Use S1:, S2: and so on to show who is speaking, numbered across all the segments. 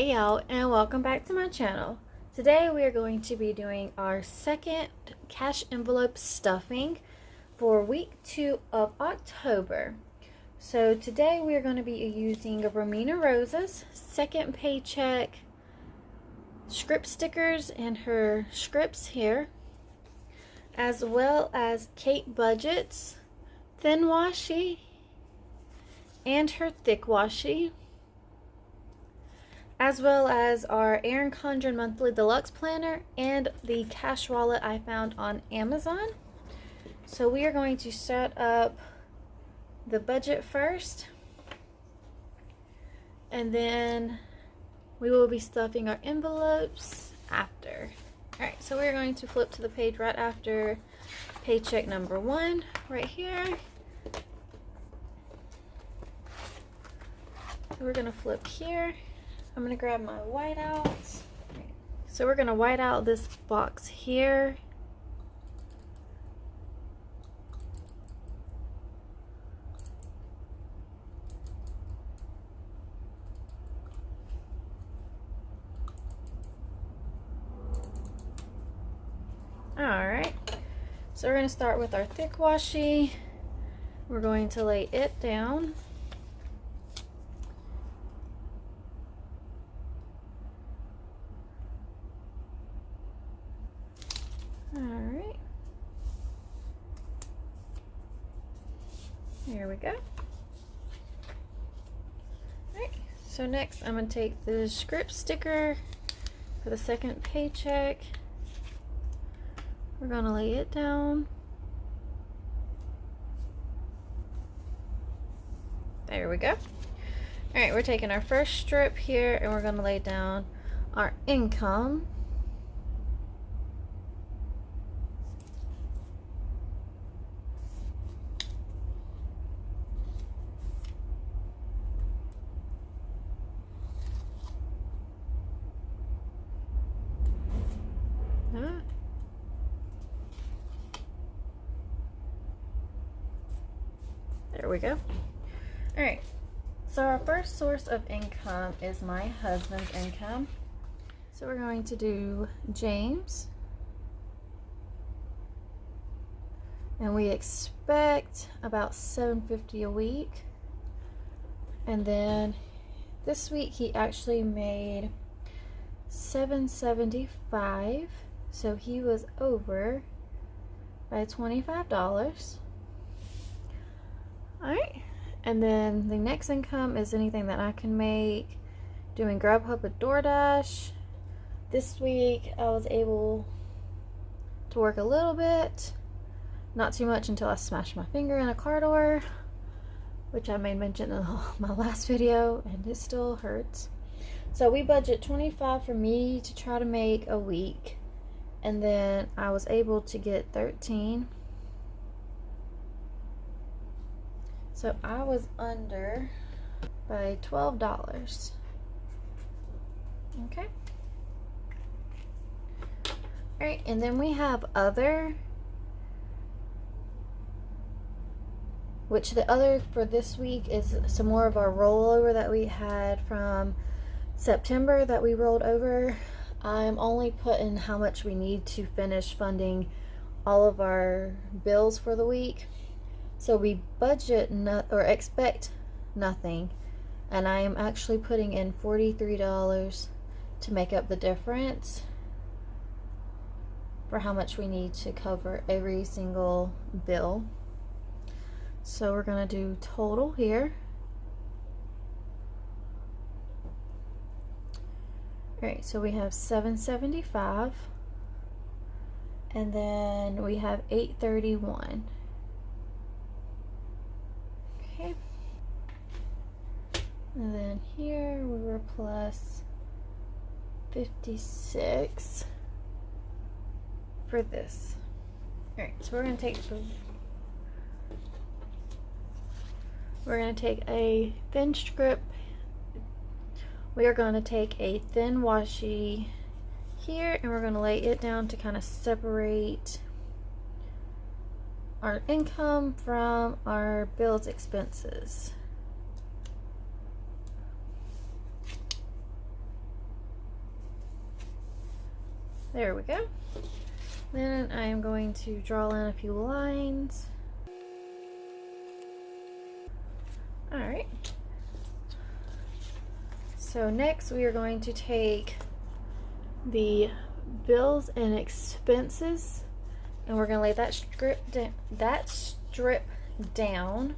S1: Hey y'all, and welcome back to my channel. Today we are going to be doing our second cash envelope stuffing for week 2 of October. So today we are going to be using Romina Rosa's second paycheck script stickers and her scripts here, as well as Kate Budget's thin washi and her thick washi, as well as our Erin Condren monthly deluxe planner and the cash wallet I found on Amazon. So we are going to set up the budget first, and then we will be stuffing our envelopes after. Alright, so we're going to flip to the page right after paycheck number 1 right here. So we're going to flip here. I'm going to grab my whiteouts. So we're going to white out this box here. Alright, so we're going to start with our thick washi. We're going to lay it down. Alright, there we go. Alright, so next I'm going to take the script sticker for the second paycheck. We're going to lay it down. There we go. Alright, we're taking our first strip here and we're going to lay down our income. There we go. Alright, so our first source of income is my husband's income. So we're going to do James. And we expect about $750 a week. And then this week he actually made $775. So he was over by $25. Alright, and then the next income is anything that I can make doing Grubhub with DoorDash. This week I was able to work a little bit, not too much until I smashed my finger in a car door, which I made mention in my last video, and it still hurts. So we budget $25 for me to try to make a week, and then I was able to get $13. So I was under by $12. Okay. Alright, and then we have other, which the other for this week is some more of our rollover that we had from September that we rolled over. I'm only putting how much we need to finish funding all of our bills for the week. So we budget or expect nothing, and I am actually putting in $43 to make up the difference for how much we need to cover every single bill. So we're going to do total here. Alright, so we have $775, and then we have $831. Okay, and then here we were plus 56 for this. Alright, so we're going to take a thin strip. We are going to take a thin washi here, and we're going to lay it down to kind of separate our income from our bills expenses. There we go. Then I am going to draw in a few lines. Alright. So next we are going to take the bills and expenses, and we're going to lay that strip down.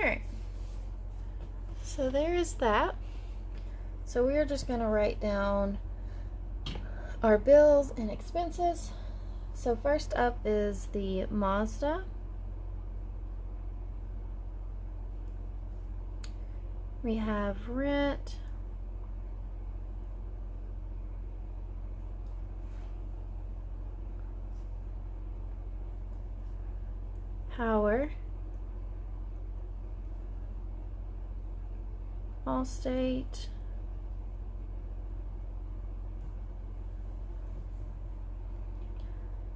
S1: Alright, so there is that. So we are just going to write down our bills and expenses. So first up is the Mazda. We have rent, power, Allstate,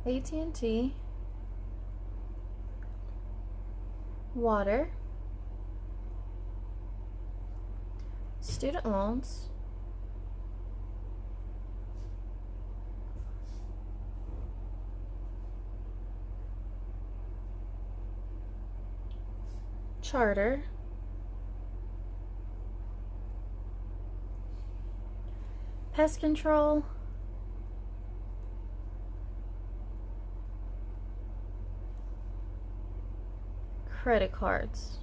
S1: AT&T, water, student loans, charter, pest control, credit cards,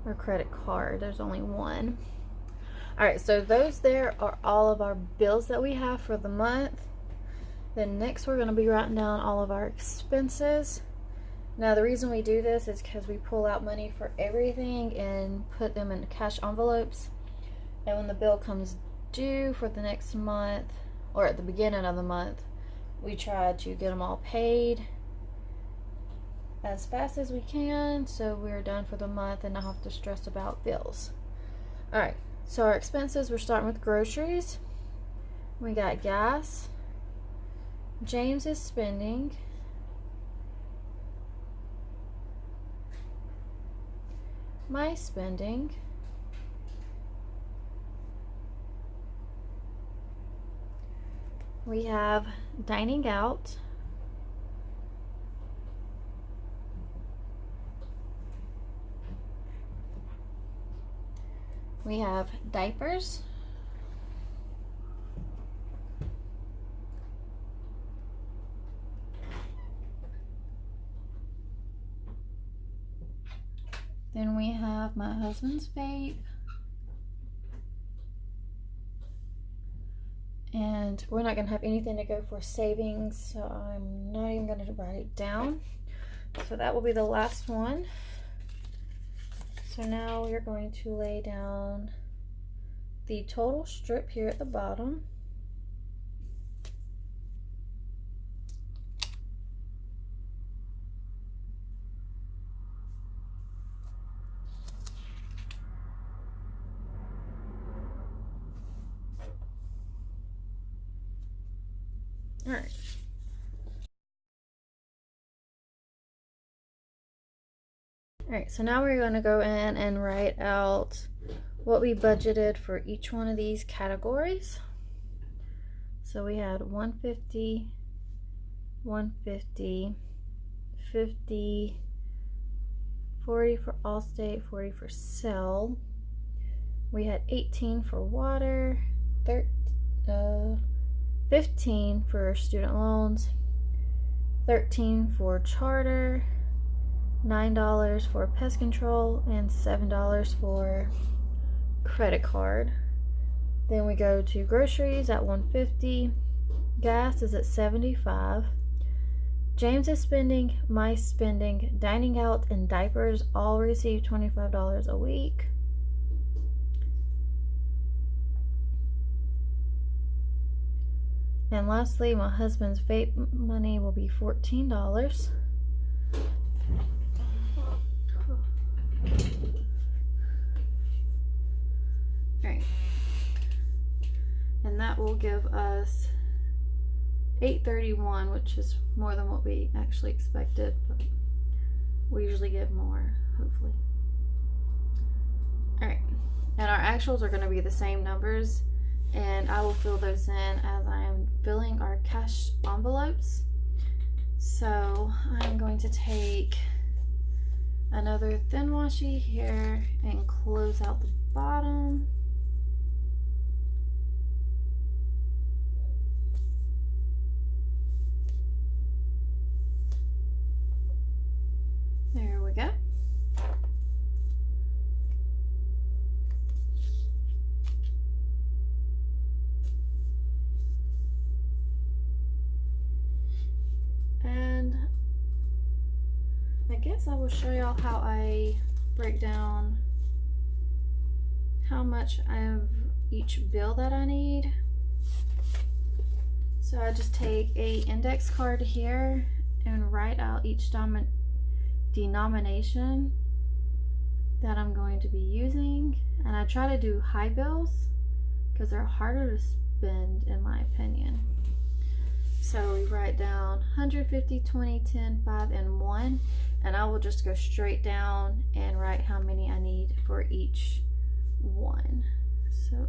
S1: or credit card, there's only one. Alright, so those there are all of our bills that we have for the month. Then next we're going to be writing down all of our expenses. Now the reason we do this is because we pull out money for everything and put them in cash envelopes. And when the bill comes due for the next month, or at the beginning of the month, we try to get them all paid as fast as we can, so we're done for the month and not have to stress about bills. Alright, so our expenses, we're starting with groceries. We got gas. James is spending. My spending. We have dining out. We have diapers. Then we have my husband's vape. And we're not going to have anything to go for savings, so I'm not even going to write it down. So that will be the last one. So now we're going to lay down the total strip here at the bottom. All right. Alright, so now we're going to go in and write out what we budgeted for each one of these categories. So we had 150, 150, 50, 40 for Allstate, 40 for Cell. We had 18 for water, 15 for student loans, 13 for charter, $9 for pest control, and $7 for credit card. Then we go to groceries at $150, gas is at $75, James is spending, my spending, dining out, and diapers all receive $25 a week. And lastly, my husband's vape money will be $14. Alright. And that will give us $8.31, which is more than what we actually expected, but we usually get more, hopefully. Alright. And our actuals are going to be the same numbers, and I will fill those in as I am filling our cash envelopes. So I'm going to take another thin washi here and close out the bottom. There we go. And I guess I will show y'all how I break down how much of each bill that I need. So I just take a index card here and write out each denomination that I'm going to be using, and I try to do high bills because they're harder to spend in my opinion. So we write down 150, 20, 10, 5, and 1, and I will just go straight down and write how many I need for each one. So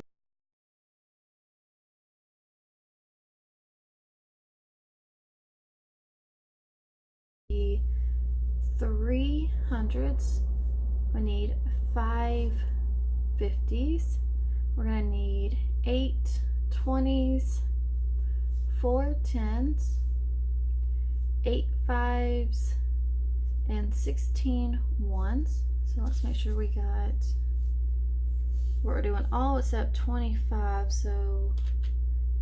S1: the 300s, we need 5 50s, we're gonna need 8 20s, 4 10s, 8 5s, and 16 1s. So let's make sure we got, we're doing all except 25, so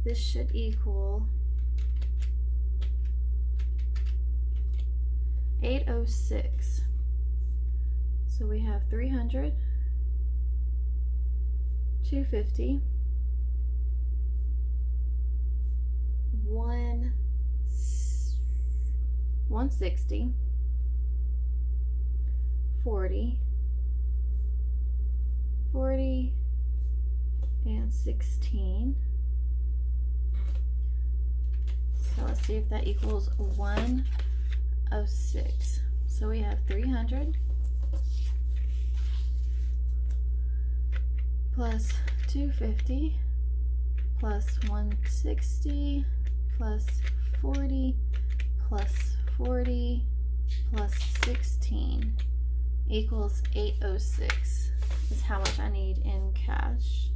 S1: this should equal 806. So we have 300, 250, 160, 40, 40, and 16. So let's see if that equals 106. So we have 300 plus 250 plus 160 plus 40 plus 40 plus 16 equals 806 is how much I need in cash.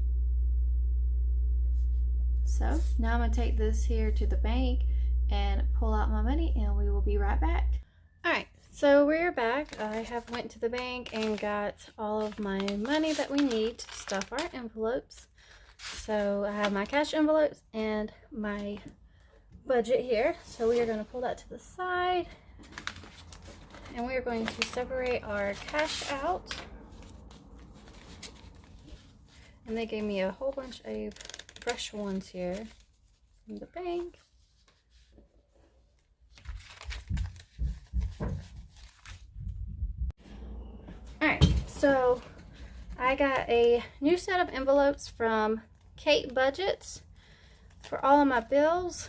S1: So now I'm going to take this here to the bank and pull out my money, and we will be right back. Alright, so we're back. I have went to the bank and got all of my money that we need to stuff our envelopes. So I have my cash envelopes and my budget here. So we are going to pull that to the side, and we are going to separate our cash out. And they gave me a whole bunch of fresh ones here from the bank. Alright, so I got a new set of envelopes from Kate Budgets for all of my bills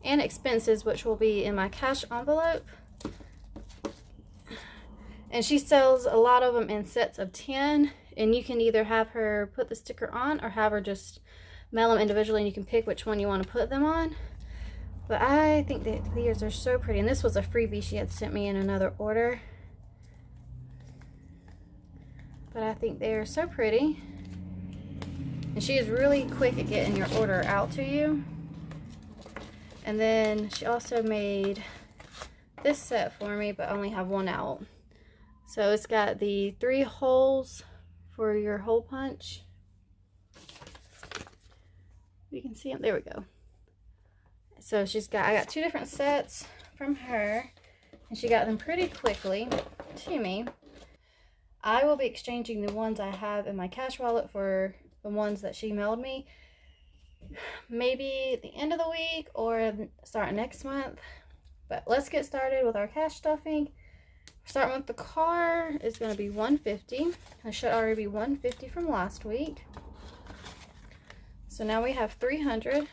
S1: and expenses, which will be in my cash envelope. And she sells a lot of them in sets of 10, and you can either have her put the sticker on or have her just mail them individually, and you can pick which one you want to put them on. But I think that these are so pretty, and this was a freebie she had sent me in another order. But I think they are so pretty, and she is really quick at getting your order out to you. And then she also made this set for me, but I only have one out. So it's got the 3 holes for your hole punch. You can see them. There we go. So I got 2 different sets from her, and she got them pretty quickly to me. I will be exchanging the ones I have in my cash wallet for the ones that she mailed me. maybe at the end of the week or start next month. But let's get started with our cash stuffing. Starting with the car is going to be $150. It should already be $150 from last week. So now we have $300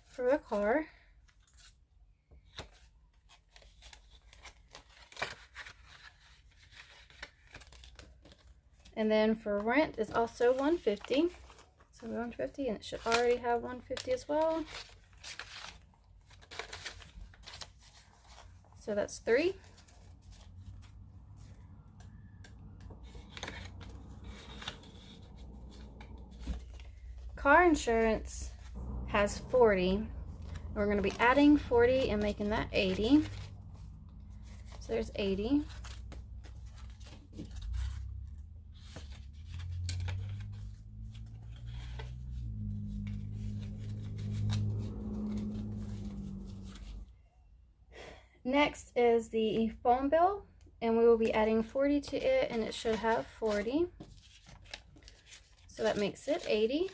S1: for the car. And then for rent is also $150. So $150, and it should already have $150 as well. So that's 3. Car insurance has 40. We're going to be adding 40 and making that 80. So there's 80. Next is the phone bill, and we will be adding 40 to it, and it should have 40. So that makes it 80.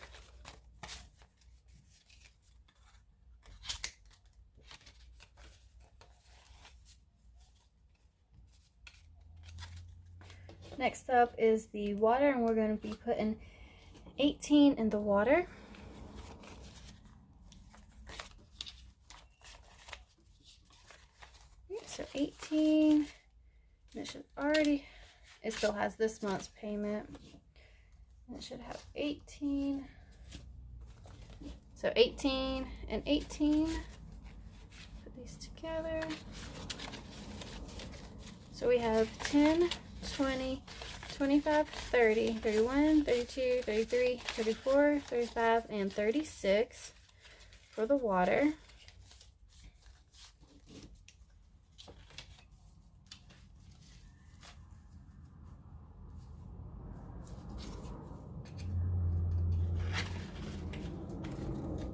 S1: Next up is the water, and we're going to be putting 18 in the water. So 18, and it should already, it still has this month's payment, and it should have 18. So 18 and 18, put these together. So we have 10, 20, 25, 30, 31, 32, 33, 34, 35, and 36 for the water.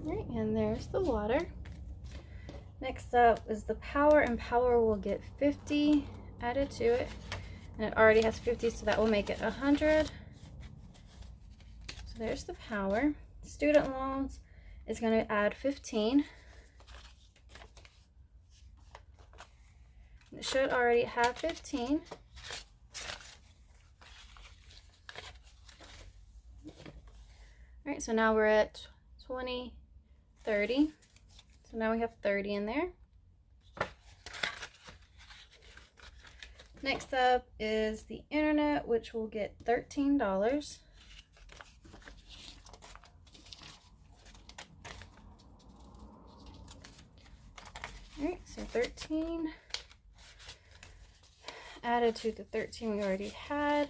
S1: Right, and there's the water. Next up is the power, and power will get 50 added to it, and it already has 50, so that will make it 100. So there's the power. Student loans is going to add 15. It should already have 15. All right, so now we're at 20, 30. So now we have 30 in there. Next up is the internet, which will get $13. All right, so 13 added to the 13 we already had.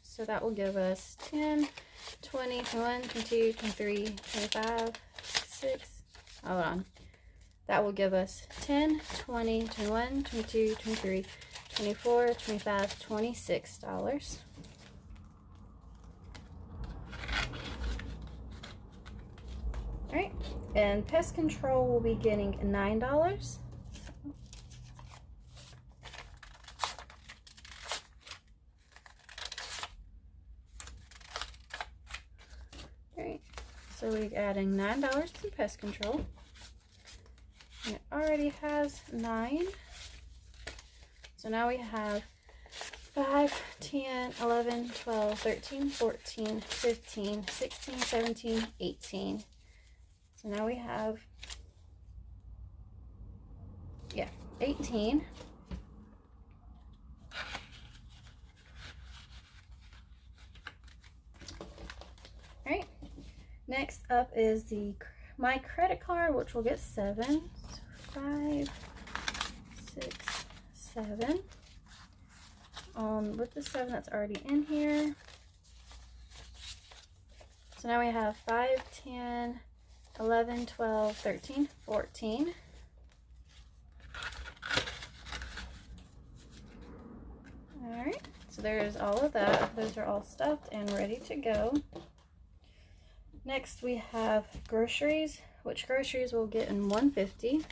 S1: So that will give us 10, 20, 21, 22, 23, 25, 26. Hold on. That will give us 10, 20, 21, 22, 23, 24, 25, $26. All right, and pest control will be getting $9. All right, so we're adding $9 to pest control. And it already has 9. So now we have 5, 10, 11, 12, 13, 14, 15, 16, 17, 18. So now we have, 18. All right. Next up is my credit card, which will get 7. So 5, 6, 7. With the 7 that's already in here. So now we have 5, 10, 11, 12, 13, 14. Alright, so there's all of that. Those are all stuffed and ready to go. Next we have groceries, which groceries we'll get in $150.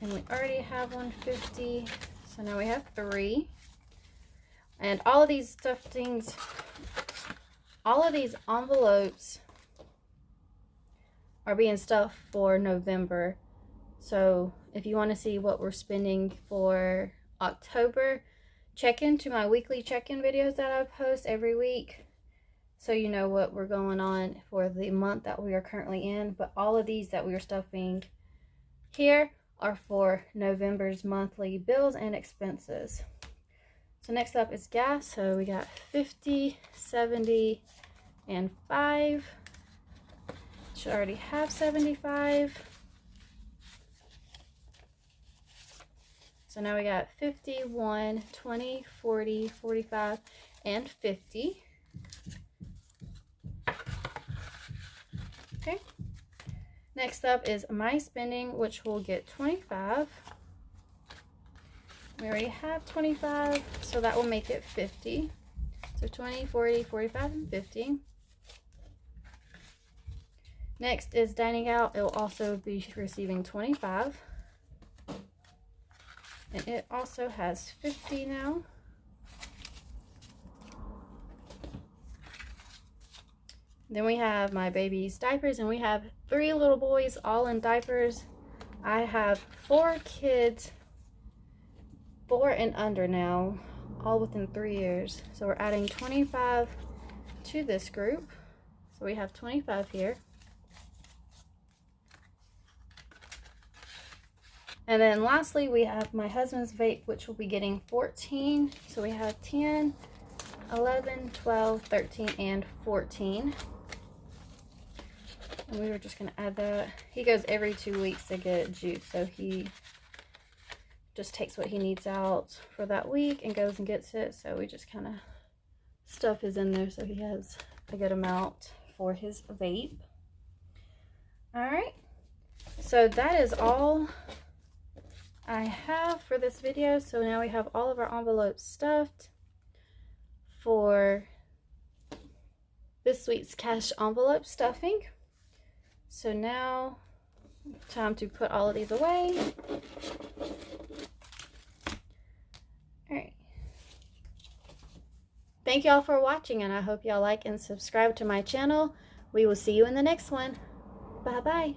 S1: And we already have $150, so now we have 3. And all of these stuffings, all of these envelopes are being stuffed for November. So if you want to see what we're spending for October, check into my weekly check-in videos that I post every week, so you know what we're going on for the month that we are currently in. But all of these that we are stuffing here are for November's monthly bills and expenses. So next up is gas. So we got 50, 70, and 5. Should already have 75. So now we got 51, 20, 40, 45, and 50. Okay. Next up is my spending, which will get 25. We already have 25, so that will make it 50. So 20, 40, 45, and 50. Next is dining out. It will also be receiving 25. And it also has 50 now. Then we have my baby's diapers, and we have 3 little boys all in diapers. I have 4 kids, 4 and under now, all within 3 years. So we're adding 25 to this group. So we have 25 here. And then lastly, we have my husband's vape, which will be getting 14. So we have 10, 11, 12, 13, and 14. And we were just going to add that. He goes every 2 weeks to get juice, so he just takes what he needs out for that week and goes and gets it. So we just kind of stuff is in there so he has a good amount for his vape. Alright, so that is all I have for this video. So now we have all of our envelopes stuffed for this week's cash envelope stuffing. So now, time to put all of these away. Alright. Thank y'all for watching, and I hope y'all like and subscribe to my channel. We will see you in the next one. Bye-bye.